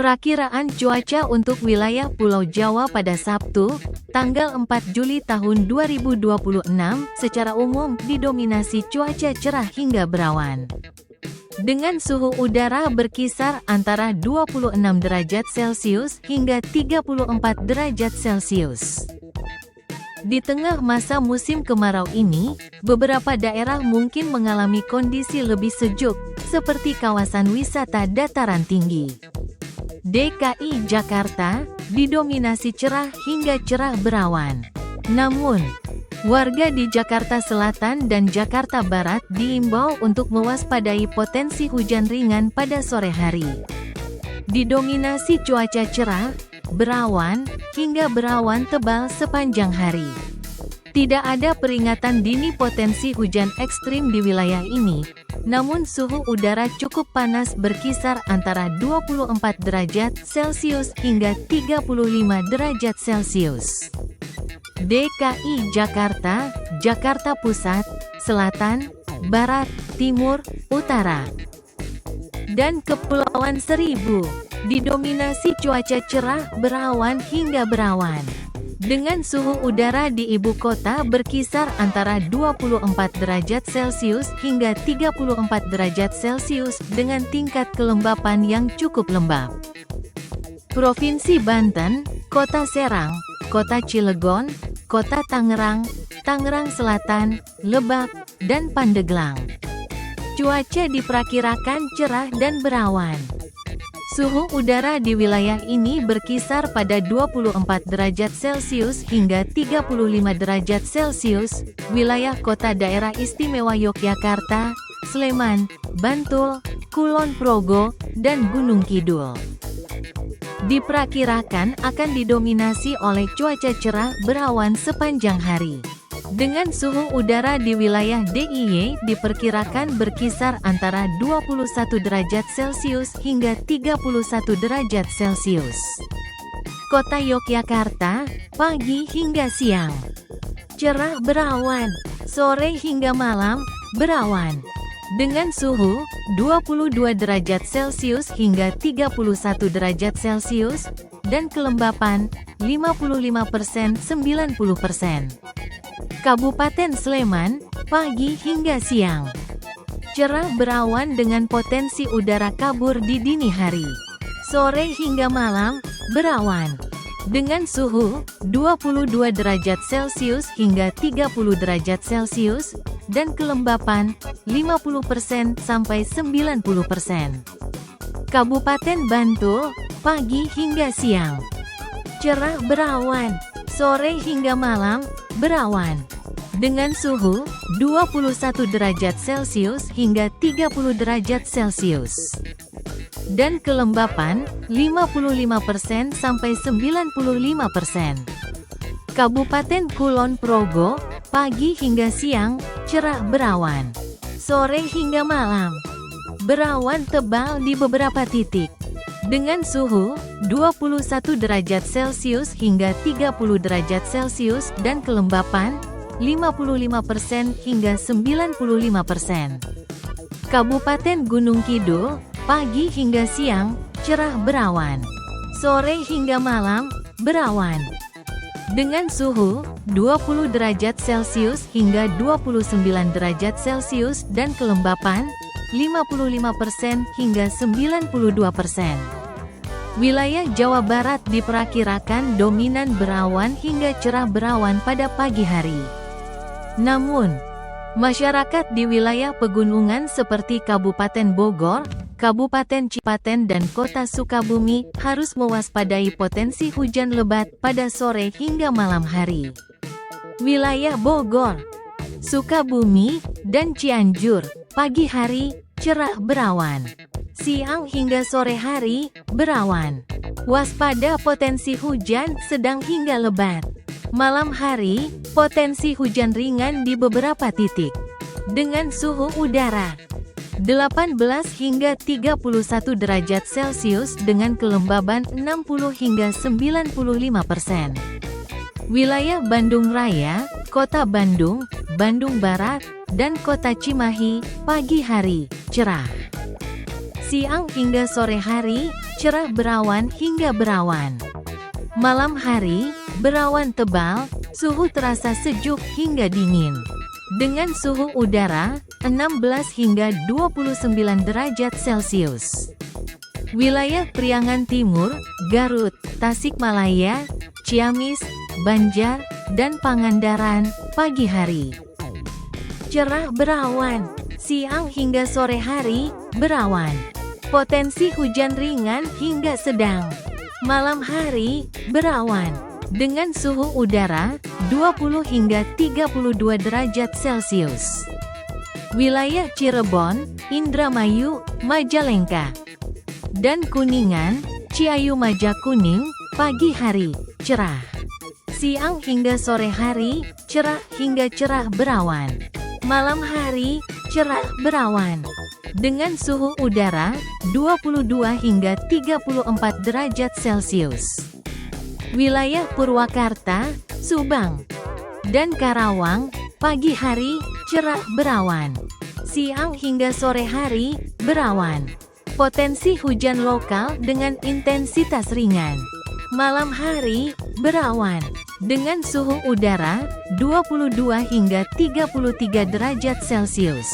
Perakiraan cuaca untuk wilayah Pulau Jawa pada Sabtu, tanggal 4 Juli tahun 2026, secara umum didominasi cuaca cerah hingga berawan. Dengan suhu udara berkisar antara 26 derajat Celcius hingga 34 derajat Celcius. Di tengah masa musim kemarau ini, beberapa daerah mungkin mengalami kondisi lebih sejuk, seperti kawasan wisata dataran tinggi. DKI Jakarta, didominasi cerah hingga cerah berawan. Namun, warga di Jakarta Selatan dan Jakarta Barat diimbau untuk mewaspadai potensi hujan ringan pada sore hari. Didominasi cuaca cerah, berawan, hingga berawan tebal sepanjang hari. Tidak ada peringatan dini potensi hujan ekstrim di wilayah ini, namun suhu udara cukup panas berkisar antara 24 derajat Celcius hingga 35 derajat Celcius. DKI Jakarta, Jakarta Pusat, Selatan, Barat, Timur, Utara, dan Kepulauan Seribu, didominasi cuaca cerah, berawan hingga berawan. Dengan suhu udara di ibu kota berkisar antara 24 derajat Celcius hingga 34 derajat Celcius dengan tingkat kelembapan yang cukup lembab. Provinsi Banten, Kota Serang, Kota Cilegon, Kota Tangerang, Tangerang Selatan, Lebak, dan Pandeglang. Cuaca diperkirakan cerah dan berawan. Suhu udara di wilayah ini berkisar pada 24 derajat Celcius hingga 35 derajat Celcius. Wilayah kota daerah istimewa Yogyakarta, Sleman, Bantul, Kulon Progo, dan Gunung Kidul diperkirakan akan didominasi oleh cuaca cerah berawan sepanjang hari. Dengan suhu udara di wilayah DIY diperkirakan berkisar antara 21 derajat Celcius hingga 31 derajat Celcius. Kota Yogyakarta, pagi hingga siang, cerah berawan, sore hingga malam, berawan. Dengan suhu 22 derajat Celcius hingga 31 derajat Celcius, dan kelembapan 55%-90%. Kabupaten Sleman, pagi hingga siang, cerah berawan dengan potensi udara kabur di dini hari. Sore hingga malam, berawan. Dengan suhu 22 derajat Celcius hingga 30 derajat Celcius, dan kelembapan 50%-90%. Kabupaten Bantul, pagi hingga siang, cerah berawan. Sore hingga malam, berawan. Dengan suhu 21 derajat Celcius hingga 30 derajat Celcius. Dan kelembapan 55%-95%. Kabupaten Kulon Progo, pagi hingga siang, cerah berawan. Sore hingga malam, berawan tebal di beberapa titik. Dengan suhu 21 derajat Celcius hingga 30 derajat Celcius dan kelembapan 55% hingga 95%. Kabupaten Gunung Kidul, pagi hingga siang, cerah berawan. Sore hingga malam, berawan. Dengan suhu 20 derajat Celcius hingga 29 derajat Celcius dan kelembapan 55% hingga 92%. Wilayah Jawa Barat diperkirakan dominan berawan hingga cerah berawan pada pagi hari. Namun, masyarakat di wilayah pegunungan seperti Kabupaten Bogor, Kabupaten Cipaten dan Kota Sukabumi harus mewaspadai potensi hujan lebat pada sore hingga malam hari. Wilayah Bogor, Sukabumi, dan Cianjur, pagi hari, cerah berawan. Siang hingga sore hari, berawan. Waspada potensi hujan sedang hingga lebat. Malam hari, potensi hujan ringan di beberapa titik. Dengan suhu udara 18 hingga 31 derajat Celcius dengan kelembaban 60 hingga 95%. Wilayah Bandung Raya, Kota Bandung, Bandung Barat, dan Kota Cimahi, pagi hari, cerah. Siang hingga sore hari, cerah berawan hingga berawan. Malam hari, berawan tebal, suhu terasa sejuk hingga dingin. Dengan suhu udara, 16 hingga 29 derajat Celcius. Wilayah Priangan Timur, Garut, Tasikmalaya, Ciamis, Banjar, dan Pangandaran, pagi hari. Cerah berawan, siang hingga sore hari, berawan. Potensi hujan ringan hingga sedang. Malam hari, berawan. Dengan suhu udara, 20 hingga 32 derajat Celcius. Wilayah Cirebon, Indramayu, Majalengka, dan Kuningan, Ciayu Majakuning, pagi hari, cerah. Siang hingga sore hari, cerah hingga cerah berawan. Malam hari, cerah berawan. Dengan suhu udara, 22 hingga 34 derajat Celcius. Wilayah Purwakarta, Subang, dan Karawang, pagi hari, cerah berawan. Siang hingga sore hari, berawan. Potensi hujan lokal dengan intensitas ringan. Malam hari, berawan. Dengan suhu udara, 22 hingga 33 derajat Celcius.